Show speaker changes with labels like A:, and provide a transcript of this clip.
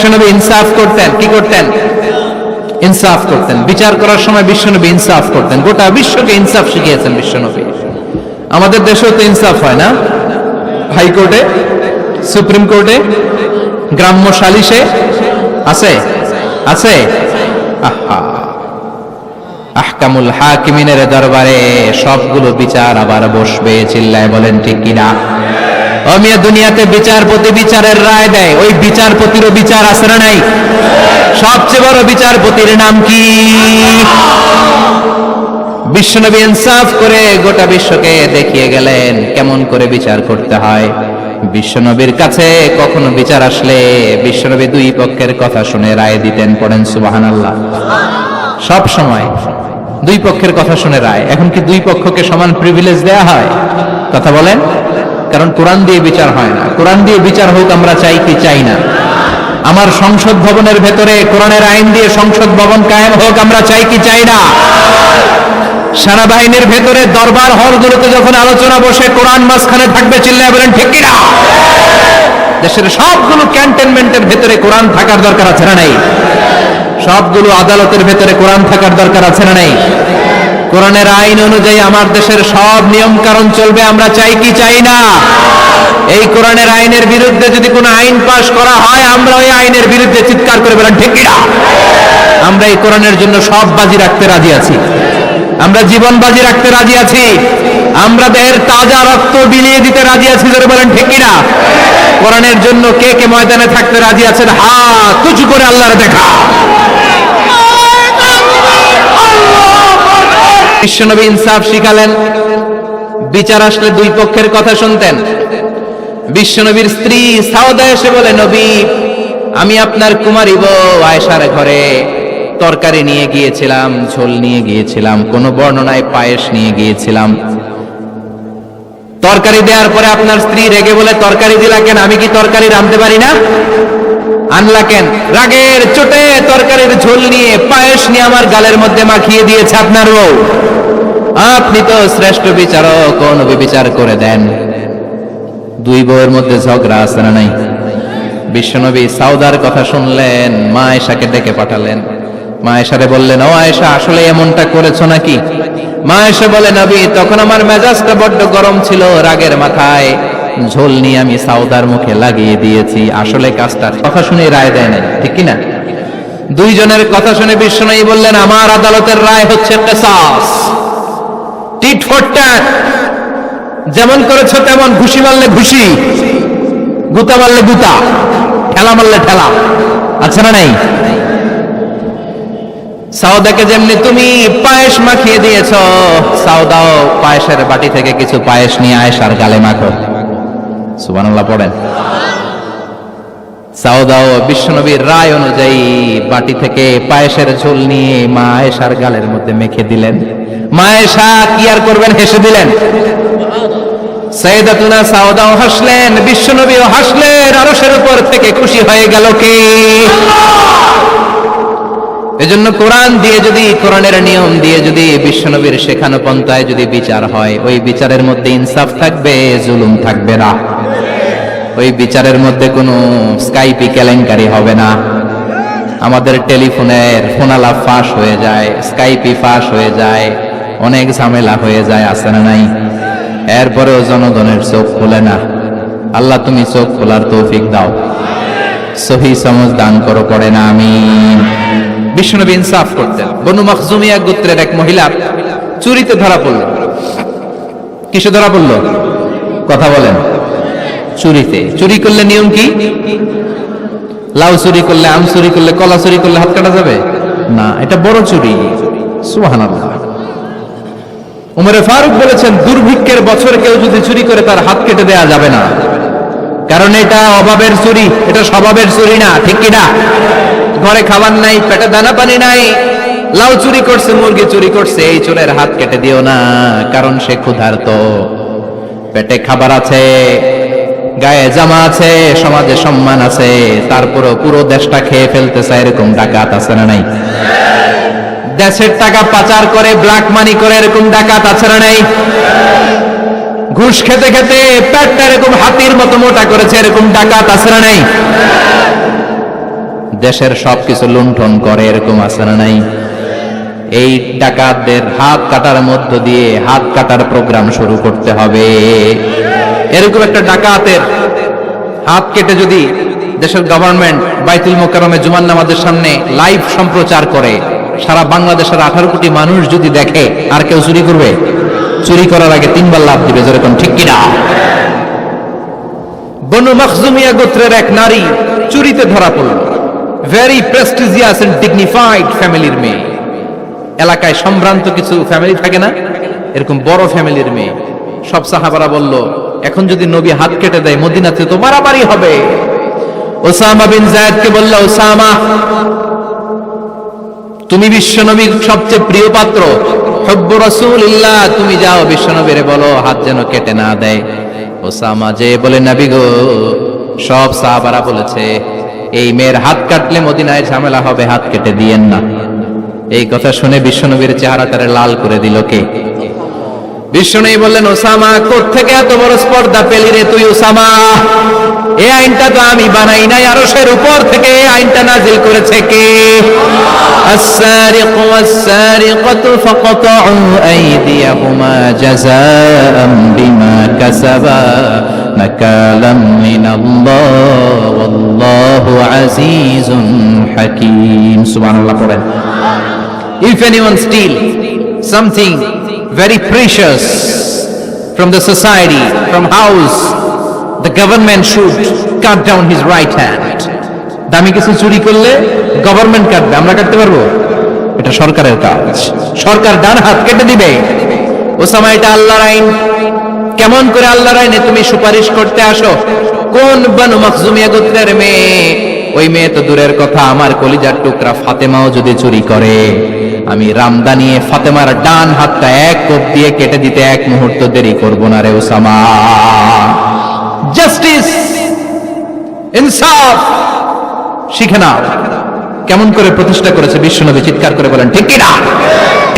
A: বিশ্বনবী ইনসাফ করতেন। কি করতেন? ইনসাফ করতেন। বিচার করার সময় বিশ্বনবী ইনসাফ করতেন। গোটা বিশ্বকে ইনসাফ শিখিয়েছেন বিশ্বনবী। আমাদের দেশেও তো ইনসাফ হয় না? হাইকোর্টে, সুপ্রিম কোর্টে, গ্রাম্য সালিশে আছে আছে। আহা, আহকামুল হাকিমিনের দরবারে সবগুলো বিচার আবার বসবে। চিল্লায় বলেন ঠিক কিনা? ও মিয়া, দুনিয়াতে বিচারপতি বিচারের রায় দেয়, ওই বিচারপতিরও বিচার আছে না নাই? সবচেয়ে বড় বিচারপতির নাম কি? বিশ্বনবী ইনসাফ করে গোটা বিশ্বকে দেখিয়ে গেলেন কেমন করে বিচার করতে হয়। বিশ্বনবীর কাছে কখনো বিচার আসলে বিশ্বনবী দুই পক্ষের কথা শুনে রায় দিতেন। পড়েন সুবহানাল্লাহ। সব সময় দুই পক্ষের কথা শুনে রায়। এখন কি দুই পক্ষকে সমান প্রিভিলেজ দেয়া হয়? কথা বলেন। কারণ কোরআন দিয়ে বিচার হয় না। কোরআন দিয়ে বিচার হোক আমরা চাই কি চাই না? আমার সংসদ ভবনের ভেতরে কোরআনের আইন দিয়ে সংসদ ভবন কায়েম হোক আমরা চাই কি চাই না? সেনাবাহিনীর ভেতরে দরবার হলগুলোতে যখন আলোচনা বসে কোরআন মাঝখানে থাকবে। চিল্লায় বলেন ঠিক কিনা? দেশের সবগুলো ক্যান্টনমেন্টের ভেতরে কোরআন থাকার দরকার আছে না নাই? সবগুলো আদালতের ভেতরে কোরআন থাকার দরকার আছে না নাই? কোরআনের আইন অনুযায়ী আমার দেশের সব নিয়ম কারণ চলবে আমরা চাই কি চাই না? এই কোরআনের আইনের বিরুদ্ধে যদি কোনো আইন পাশ করা হয় আমরা ওই আইনের বিরুদ্ধে চিৎকার করে বলেন ঠিক কিনা? আমরা এই কোরআনের জন্য সব বাজি রাখতে রাজি আছি। আমরা জীবন বাজি রাখতে রাজি আছি। আমরা দেহের তাজা রক্ত বিলিয়ে দিতে রাজি আছি। যারা বলেন ঠিক কিনা? কোরআনের জন্য কে কে ময়দানে থাকতে রাজি আছেন? হাত উঁচু করে আল্লাহর দেখা। বিশ্বনবী ইনসাফ শিখালেন। বিচার আসলে দুই পক্ষের কথা শুনতেন। বিশ্বনবীর স্ত্রী সাউদা এসে বলে, নবী, আমি আপনার কুমারী বউ আয়েশার ঘরে তরকারি নিয়ে গিয়েছিলাম, ঝোল নিয়ে গিয়েছিলাম, কোন বর্ণনায় পায়েস নিয়ে গিয়েছিলাম। তরকারি দেওয়ার পরে আপনার স্ত্রী রেগে বলে, তরকারি দিলা কেন? আমি কি তরকারি রাঁধতে পারি না? আনলা কেন? রাগের চোটে তরকারির ঝোল নিয়ে পায়েস নিয়ে আমার গালের মধ্যে মাখিয়ে দিয়েছে আপনার বউ। আপনি তো শ্রেষ্ঠ বিচারক, কোন বিচার করে দেন। দুই বউয়ের মধ্যে ঝগড়া আছে না নাই? বিশ্বনবী সাউদার কথা শুনলেন, মা আয়েশাকে ডেকে পাঠালেন। মা আয়েশারে বললেন, ও আয়েশা, আসলে এমনটা করেছো নাকি? মা আয়েশা বলে, নবী, তখন আমার মেজাজটা বড্ড গরম ছিল, রাগের মাথায় ঝোল নিয়ে আমি সাউদার মুখে লাগিয়ে দিয়েছি। আসলে কাজটার কথা শুনে রায় দেয় নাই, ঠিক কিনা? দুইজনের কথা শুনে বিশ্বনবী বললেন, আমার আদালতের রায় হচ্ছে কিসাস, টিট ফর ট্যাট। যেমন করেছো তেমন, ঘুষি মারলে ঘুষি, গুতা মারলে গুতা, ঠেলা মারলে ঠেলা, আছে না নাই? সাউদাকে যেমনি তুমি পায়েস মাখিয়ে দিয়েছ, সাউদাও পায়েসের বাটি থেকে কিছু পায়েস নিয়ে আয়েশার গালে মাখো। সুবহানাল্লাহ পড়েন। সাউদাও বিশ্বনবীর রায় অনুযায়ী বাটি থেকে পায়েসের ঝোল নিয়ে মা আয়েশার গালের মধ্যে মেখে দিলেন। মা আয়েশা কি আর করবেন, হেসে দিলেন। সাইয়েদাতুনা সাউদাও হাসলেন, বিশ্বনবীও হাসলেন। আরশের উপর থেকে খুশি হয়ে গেল কে? এজন্য কোরআন দিয়ে যদি, কোরআনের নিয়ম দিয়ে যদি, বিশ্বনবীর শেখানো পন্থায় যদি বিচার হয়, ওই বিচারের মধ্যে ইনসাফ থাকবে, জুলুম থাকবে না। ওই বিচারের মধ্যে কোনো স্কাইপি কেলেঙ্কারি হবে না। আমাদের টেলিফোনের ফোনালাপ ফাঁস হয়ে যায়, স্কাইপি ফাঁস হয়ে যায়, অনেক ঝামেলা হয়ে যায়, আছে না নাই? এরপরেও জনগণের চোখ খোলে না। আল্লাহ তুমি চোখ খোলার তৌফিক দাও, সহি সমঝ দান করো, পড়ে না আমিন। বিশ্বনবী ইনসাফ করতেন। বনু মখজুমিয়া গোত্রের এক মহিলা চুরিতে ধরা পড়ল। কিসে ধরা পড়ল? কথা বলেন। চুরিতে। চুরি করলে নিয়ম কি? লাউ চুরি করলে, আম চুরি করলে, কলা চুরি করলে হাত কাটা যাবে না, এটা বড় চুরি। সুবহানাল্লাহ। উমরে ফারুক বলেছেন, দুর্ভিক্ষের বছর কেউ যদি চুরি করে তার হাত কেটে দেয়া যাবে না, কারণ এটা অভাবের চুরি, এটা স্বভাবের চুরি না, ঠিক কিনা? ঘরে খাবার নাই, পেটে দানা পানি নাই, লাউ চুরি করছে, মুরগি চুরি করছে, এই চোরের হাত কেটে দিও না, কারণ সে ক্ষুধার্ত। পেটে খাবার আছে, গায়ে জামা আছে, সমাজে সম্মান আছে, তারপরও পুরো দেশটা খেয়ে ফেলতে চায়, এরকম ডাকাত আছে না নাই? দেশের টাকা পাচার করে, ব্ল্যাক মানি করে, এরকম ডাকাত আছে না নাই? ঘুষ খেতে খেতে পেটটা এরকম হাতির মতো মোটা করেছে, এরকম ডাকাত আছে না নাই? দেশের সবকিছু লুণ্ঠন করে, এরকম আছে না নাই? এই ডাকাতদের হাত কাটার মধ্য দিয়ে হাত কাটার প্রোগ্রাম শুরু করতে হবে। এরকম একটা ডাকাতের হাত কেটে যদি দেশের গভর্নমেন্ট বাইতুল মোকাররমে জুমার নামাজের সামনে লাইভ সম্প্রচার করে, সারা বাংলাদেশের 18 কোটি মানুষ যদি দেখে, আর কেউ চুরি করবে? চুরি করার আগে 3 বার লাভ দিবে, যেরকম ঠিক কিনা? বনু মখজুমিয়া গোত্রের এক নারী চুরিতে ধরা পড়ল। ভেরি প্রেস্টিজিয়াস এন্ড ডিগনিফাইড ফ্যামিলির মেয়ে। এলাকায় সম্ভ্রান্ত কিছু ফ্যামিলি থাকে না, এরকম বড় ফ্যামিলির মেয়ে। সব সাহাবারা বলল, এখন যদি নবী হাত কেটে দেয় মদিনাতে তো মারামারি হবে। ওসামা বিন যায়েদকে বলল, ওসামা, তুমি বিশ্বনবীর সবচেয়ে প্রিয় পাত্র, হুব্বু রাসূলিল্লাহ, তুমি যাও বিশ্বনবীরে বলো হাত যেন কেটে না দেয়। ওসামা যে বলে, নবী গো, সব সাহাবারা বলেছে এই মেয়ের হাত কাটলে মদিনায় ঝামেলা হবে, হাত কেটে দিয়েন না। এই কথা শুনে বিশ্বনবীর চেহারাটারে লাল করে দিল কে? বিশ্বনবী বললেন, ওসামা, কোত্থেকে এত বড় স্পর্ধা পেলি রে তুই ওসামা? এই আইনটা তো আমি বানাই নাই, আরশের উপর থেকে এই আইনটা নাজিল করেছে কে? السارق والسارقة فقطعوا أيديهما جزاء بما كسبا نكالا من الله والله عزيز حكيم. سبحان الله. If anyone steal something very precious from the society, from house, the government should cut down his right hand. দামি কিছু চুরি করলে গভর্নমেন্ট কাটবে, আমরা কাটতে পারবো? এটা সরকারের কাজ, সরকার ডান হাত কেটে দিবে। ওসামা, এটা আল্লাহর আইন। কেমন করে আল্লাহর আইনে তুমি সুপারিশ করতে আসো? কোন বনু মখজুমিয়া গোত্রের মেয়ে? ওই মেয়ে তো দূরের কথা, আমার কলিজার টুকরা ফাতেমাও যদি চুরি করে, আমি রামদা নিয়ে ফাতেমার ডান হাতটা এক কোপ দিয়ে কেটে দিতে এক মুহূর্ত দেরি করব না রে ওসামা। জাস্টিস, ইনসাফ শিখে নাও। কেমন করে প্রতিষ্ঠা করেছে বিশ্বনবী, চিৎকার করে বলেন ঠিক কিনা?